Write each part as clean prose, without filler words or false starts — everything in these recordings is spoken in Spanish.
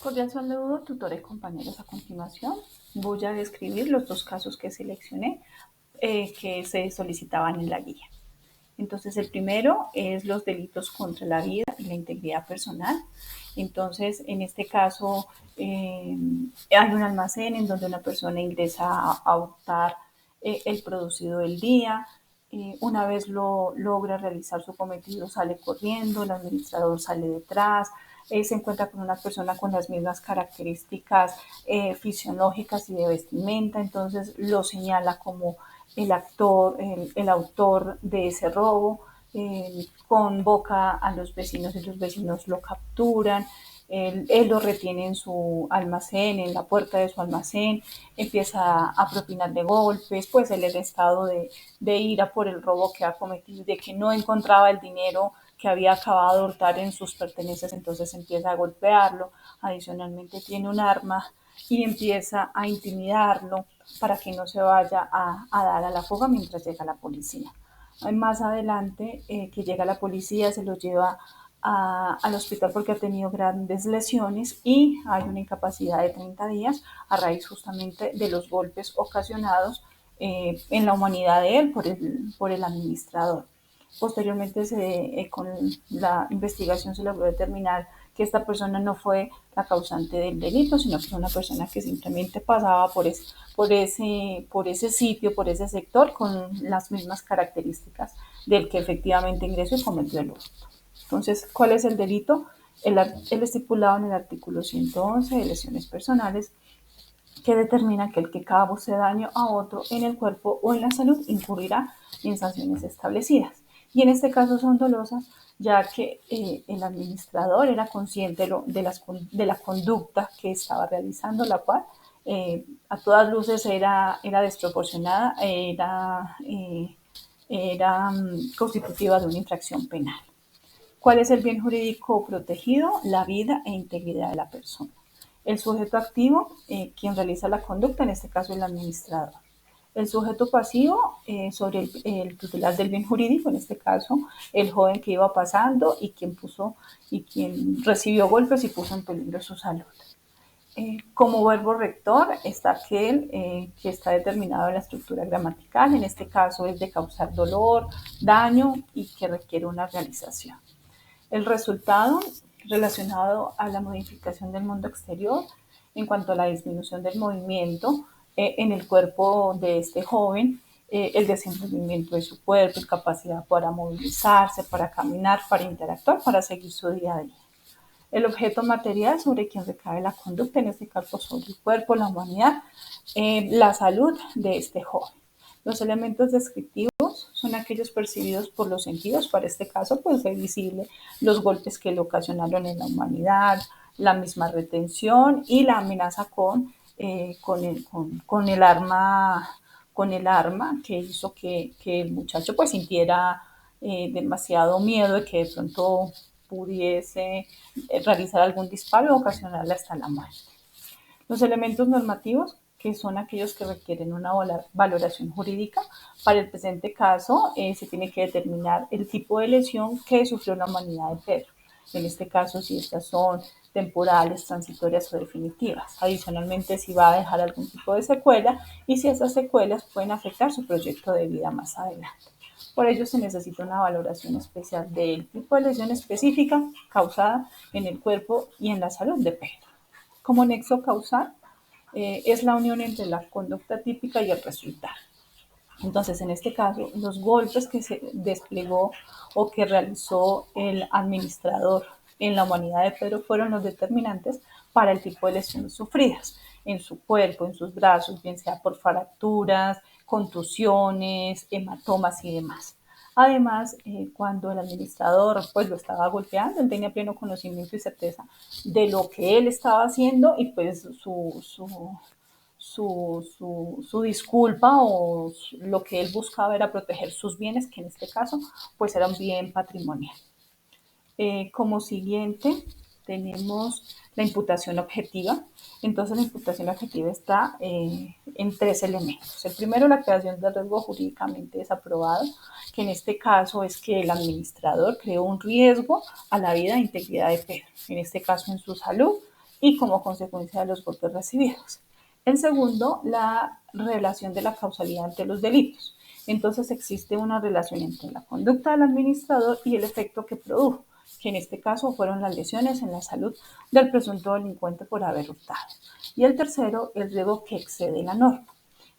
Cordial saludo, tutores, compañeros. A continuación voy a describir los dos casos que seleccioné que se solicitaban en la guía. Entonces, el primero es los delitos contra la vida y la integridad personal. Entonces, en este caso, hay un almacén en donde una persona ingresa a hurtar el producido del día. Una vez lo logra realizar su cometido, sale corriendo, el administrador sale detrás, se encuentra con una persona con las mismas características fisiológicas y de vestimenta, entonces lo señala como el autor de ese robo, convoca a los vecinos y los vecinos lo capturan, él lo retiene en su almacén, en la puerta de su almacén, empieza a propinarle golpes, pues él en estado de ira por el robo que ha cometido, de que no encontraba el dinero que había acabado de hurtar en sus pertenencias, entonces empieza a golpearlo, adicionalmente tiene un arma y empieza a intimidarlo para que no se vaya a dar a la fuga mientras llega la policía. Más adelante, que llega la policía, se lo lleva al hospital porque ha tenido grandes lesiones y hay una incapacidad de 30 días a raíz justamente de los golpes ocasionados en la humanidad de él por el administrador. Posteriormente, con la investigación se logró determinar que esta persona no fue la causante del delito, sino que fue una persona que simplemente pasaba por ese sitio, por ese sector, con las mismas características del que efectivamente ingresó y cometió el hurto. Entonces, ¿cuál es el delito? El estipulado en el artículo 111 de lesiones personales, que determina que el que cause daño a otro en el cuerpo o en la salud incurrirá en sanciones establecidas. Y en este caso son dolosas, ya que el administrador era consciente de la conducta que estaba realizando, la cual a todas luces era desproporcionada, era constitutiva de una infracción penal. ¿Cuál es el bien jurídico protegido? La vida e integridad de la persona. El sujeto activo, quien realiza la conducta, en este caso el administrador. El sujeto pasivo, sobre el tutelar del bien jurídico, en este caso el joven que iba pasando y quien recibió golpes y puso en peligro su salud. Como verbo rector está aquel que está determinado en la estructura gramatical, en este caso es de causar dolor, daño y que requiere una realización. El resultado relacionado a la modificación del mundo exterior en cuanto a la disminución del movimiento en el cuerpo de este joven, el desenvolvimiento de su cuerpo, capacidad para movilizarse, para caminar, para interactuar, para seguir su día a día. El objeto material sobre quien recae la conducta, en este caso sobre el cuerpo, la humanidad, la salud de este joven. Los elementos descriptivos son aquellos percibidos por los sentidos, para este caso pues es visible los golpes que le ocasionaron en la humanidad, la misma retención y la amenaza con el arma que hizo que el muchacho pues sintiera demasiado miedo de que de pronto pudiese realizar algún disparo o ocasionarle hasta la muerte. Los elementos normativos, que son aquellos que requieren una valoración jurídica. Para el presente caso, se tiene que determinar el tipo de lesión que sufrió la humanidad de Pedro. En este caso, si estas son temporales, transitorias o definitivas. Adicionalmente, si va a dejar algún tipo de secuela y si esas secuelas pueden afectar su proyecto de vida más adelante. Por ello, se necesita una valoración especial del tipo de lesión específica causada en el cuerpo y en la salud de Pedro. Como nexo causal, es la unión entre la conducta típica y el resultado. Entonces, en este caso, los golpes que se desplegó o que realizó el administrador en la humanidad de Pedro fueron los determinantes para el tipo de lesiones sufridas en su cuerpo, en sus brazos, bien sea por fracturas, contusiones, hematomas y demás. Además, cuando el administrador pues lo estaba golpeando, él tenía pleno conocimiento y certeza de lo que él estaba haciendo y pues su disculpa o lo que él buscaba era proteger sus bienes, que en este caso pues era un bien patrimonial. Como siguiente tenemos la imputación objetiva. Entonces la imputación objetiva está en tres elementos. El primero, la creación de riesgo jurídicamente desaprobado, que en este caso es que el administrador creó un riesgo a la vida e integridad de Pedro, en este caso en su salud, y como consecuencia de los golpes recibidos. El segundo, la relación de la causalidad entre los delitos. Entonces existe una relación entre la conducta del administrador y el efecto que produjo, que en este caso fueron las lesiones en la salud del presunto delincuente por haber hurtado. Y el tercero, el riesgo que excede la norma.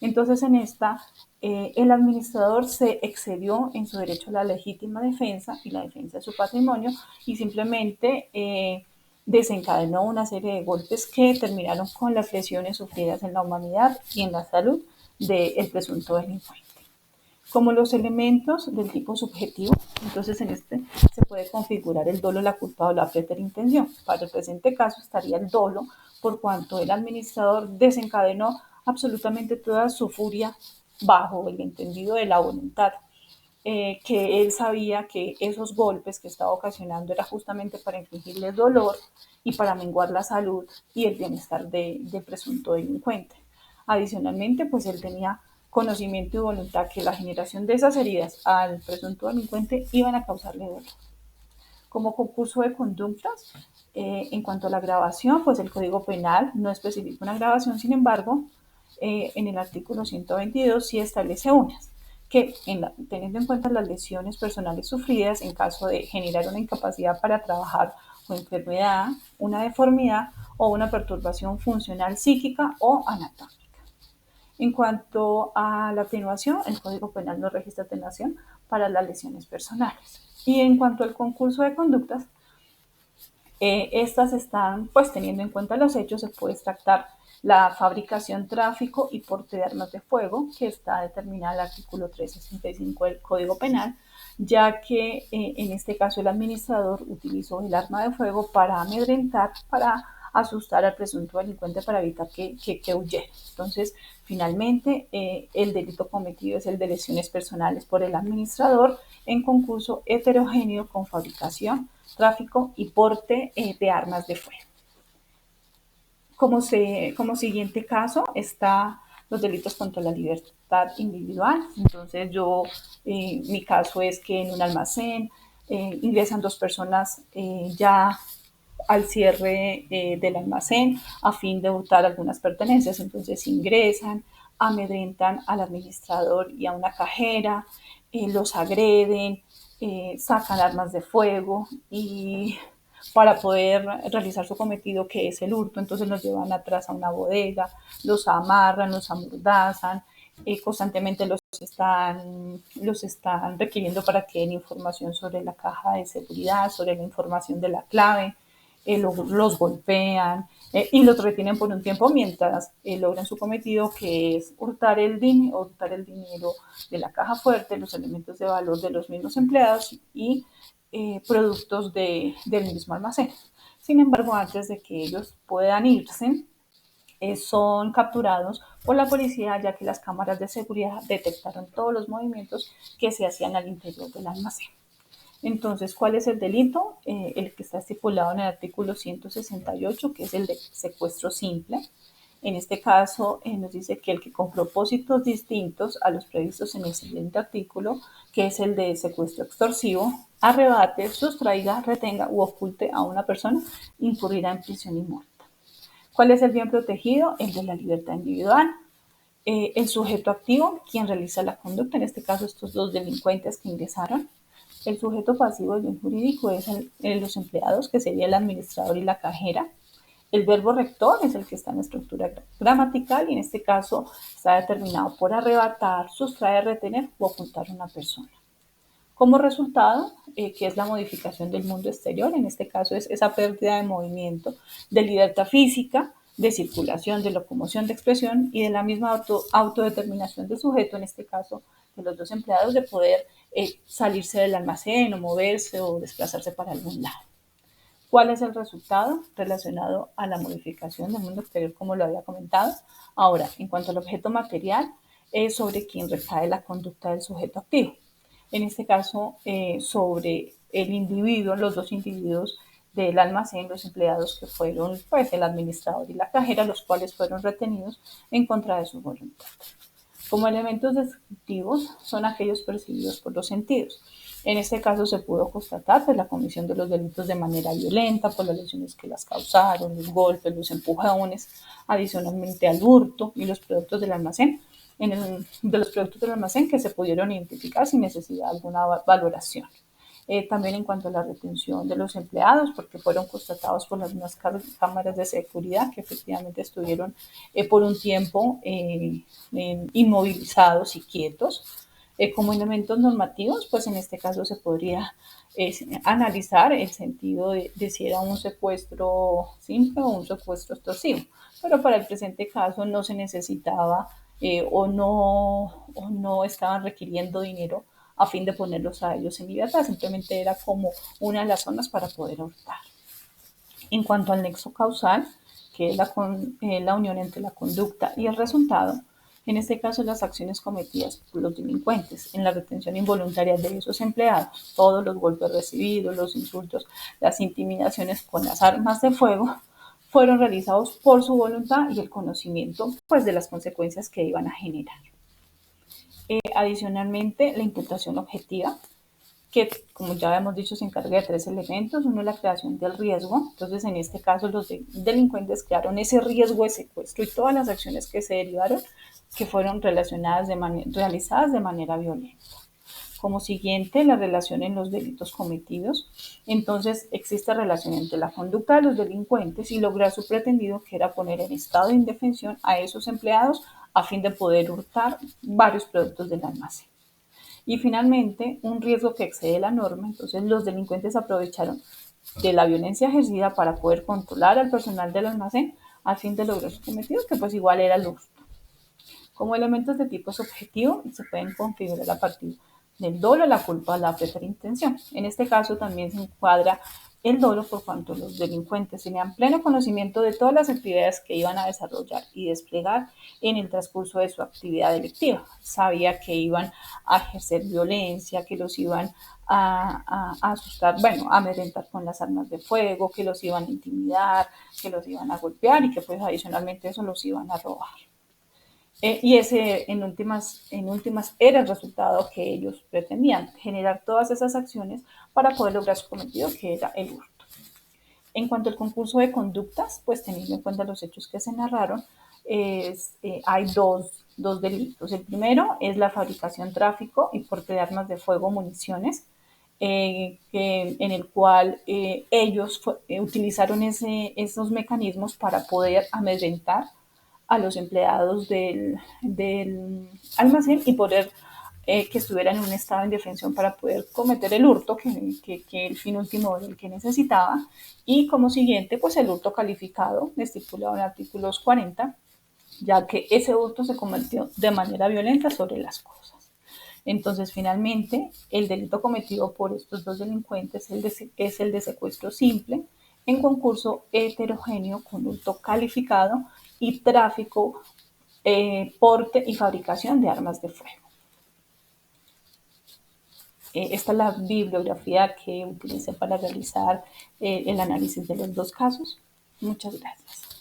Entonces en esta, el administrador se excedió en su derecho a la legítima defensa y la defensa de su patrimonio y simplemente desencadenó una serie de golpes que terminaron con las lesiones sufridas en la humanidad y en la salud del presunto delincuente. Como los elementos del tipo subjetivo, entonces en este se puede configurar el dolo, la culpa o la preterintención. Para el presente caso estaría el dolo, por cuanto el administrador desencadenó absolutamente toda su furia bajo el entendido de la voluntad, que él sabía que esos golpes que estaba ocasionando era justamente para infligirle dolor y para menguar la salud y el bienestar del presunto delincuente. Adicionalmente, pues él tenía conocimiento y voluntad que la generación de esas heridas al presunto delincuente iban a causarle dolor. Como concurso de conductas, en cuanto a la agravación, pues el Código Penal no especifica una agravación, sin embargo, en el artículo 122 sí establece unas, que teniendo en cuenta las lesiones personales sufridas en caso de generar una incapacidad para trabajar o enfermedad, una deformidad o una perturbación funcional psíquica o anatómica. En cuanto a la atenuación, el Código Penal no registra atenuación para las lesiones personales. Y en cuanto al concurso de conductas, estas están, pues teniendo en cuenta los hechos, se puede extractar la fabricación, tráfico y porte de armas de fuego, que está determinada en el artículo 365 del Código Penal, ya que en este caso el administrador utilizó el arma de fuego para amedrentar, para asustar al presunto delincuente para evitar que huyera. Entonces, finalmente, el delito cometido es el de lesiones personales por el administrador en concurso heterogéneo con fabricación, tráfico y porte de armas de fuego. Como siguiente caso está los delitos contra la libertad individual. Entonces mi caso es que en un almacén ingresan dos personas ya al cierre del almacén a fin de hurtar algunas pertenencias. Entonces ingresan, amedrentan al administrador y a una cajera, los agreden, sacan armas de fuego y para poder realizar su cometido, que es el hurto. Entonces los llevan atrás a una bodega, los amarran, los amordazan, constantemente los están requiriendo para que den información sobre la caja de seguridad, sobre la información de la clave, los golpean y los retienen por un tiempo mientras logran su cometido, que es hurtar el dinero de la caja fuerte, los elementos de valor de los mismos empleados y productos del mismo almacén. Sin embargo, antes de que ellos puedan irse, son capturados por la policía, ya que las cámaras de seguridad detectaron todos los movimientos que se hacían al interior del almacén. Entonces, ¿cuál es el delito? El que está estipulado en el artículo 168, que es el de secuestro simple. En este caso, nos dice que el que con propósitos distintos a los previstos en el siguiente artículo, que es el de secuestro extorsivo, arrebate, sustraiga, retenga u oculte a una persona, incurrirá en prisión y multa. ¿Cuál es el bien protegido? El de la libertad individual. El sujeto activo, quien realiza la conducta, en este caso estos dos delincuentes que ingresaron. El sujeto pasivo del bien jurídico es los empleados, que sería el administrador y la cajera. El verbo rector es el que está en la estructura gramatical y en este caso está determinado por arrebatar, sustraer, retener o ocultar a una persona. Como resultado, que es la modificación del mundo exterior, en este caso es esa pérdida de movimiento, de libertad física, de circulación, de locomoción, de expresión y de la misma autodeterminación del sujeto, en este caso de los dos empleados, de poder salirse del almacén o moverse o desplazarse para algún lado. ¿Cuál es el resultado relacionado a la modificación del mundo exterior, como lo había comentado? Ahora, en cuanto al objeto material, es sobre quien recae la conducta del sujeto activo. En este caso, sobre el individuo, los dos individuos del almacén, los empleados que fueron, pues, el administrador y la cajera, los cuales fueron retenidos en contra de su voluntad. Como elementos descriptivos son aquellos percibidos por los sentidos. En este caso se pudo constatar la comisión de los delitos de manera violenta por las lesiones que las causaron, los golpes, los empujones, adicionalmente al hurto y los productos del almacén, de los productos del almacén que se pudieron identificar sin necesidad de alguna valoración. También en cuanto a la retención de los empleados, porque fueron constatados por las mismas cámaras de seguridad que efectivamente estuvieron por un tiempo inmovilizados y quietos. Como elementos normativos, pues en este caso se podría analizar el sentido de si era un secuestro simple o un secuestro extorsivo, pero para el presente caso no se necesitaba o no estaban requiriendo dinero a fin de ponerlos a ellos en libertad, simplemente era como una de las zonas para poder hurtar. En cuanto al nexo causal, que es la unión entre la conducta y el resultado, en este caso las acciones cometidas por los delincuentes en la retención involuntaria de esos empleados, todos los golpes recibidos, los insultos, las intimidaciones con las armas de fuego, fueron realizados por su voluntad y el conocimiento pues, de las consecuencias que iban a generar. Adicionalmente, la imputación objetiva, que como ya habíamos dicho se encarga de 3 elementos. Uno es la creación del riesgo, entonces en este caso los delincuentes crearon ese riesgo de secuestro y todas las acciones que se derivaron que fueron realizadas de manera violenta. Como siguiente, la relación en los delitos cometidos. Entonces, existe relación entre la conducta de los delincuentes y lograr su pretendido, que era poner en estado de indefensión a esos empleados a fin de poder hurtar varios productos del almacén. Y finalmente, un riesgo que excede la norma. Entonces, los delincuentes aprovecharon de la violencia ejercida para poder controlar al personal del almacén a fin de lograr su cometido, que pues igual era el hurto. Como elementos de tipo subjetivo se pueden configurar a partir del dolo, la culpa, la preterintención. En este caso también se encuadra el dolo por cuanto los delincuentes tenían pleno conocimiento de todas las actividades que iban a desarrollar y desplegar en el transcurso de su actividad delictiva. Sabía que iban a ejercer violencia, que los iban a asustar, bueno, a amedrentar con las armas de fuego, que los iban a intimidar, que los iban a golpear y que pues adicionalmente eso los iban a robar. Y ese, en últimas, era el resultado que ellos pretendían, generar todas esas acciones para poder lograr su cometido, que era el hurto. En cuanto al concurso de conductas, pues teniendo en cuenta los hechos que se narraron, hay dos delitos. El primero es la fabricación, tráfico y porte de armas de fuego, municiones, en el cual ellos utilizaron esos mecanismos para poder amedrentar a los empleados del almacén y poder que estuvieran en un estado de indefensión para poder cometer el hurto, que el fin último del que necesitaba. Y como siguiente, pues el hurto calificado, estipulado en artículos 40, ya que ese hurto se cometió de manera violenta sobre las cosas. Entonces, finalmente, el delito cometido por estos dos delincuentes es el de secuestro simple en concurso heterogéneo con hurto calificado y tráfico, porte y fabricación de armas de fuego. Esta es la bibliografía que utilicé para realizar el análisis de los dos casos. Muchas gracias.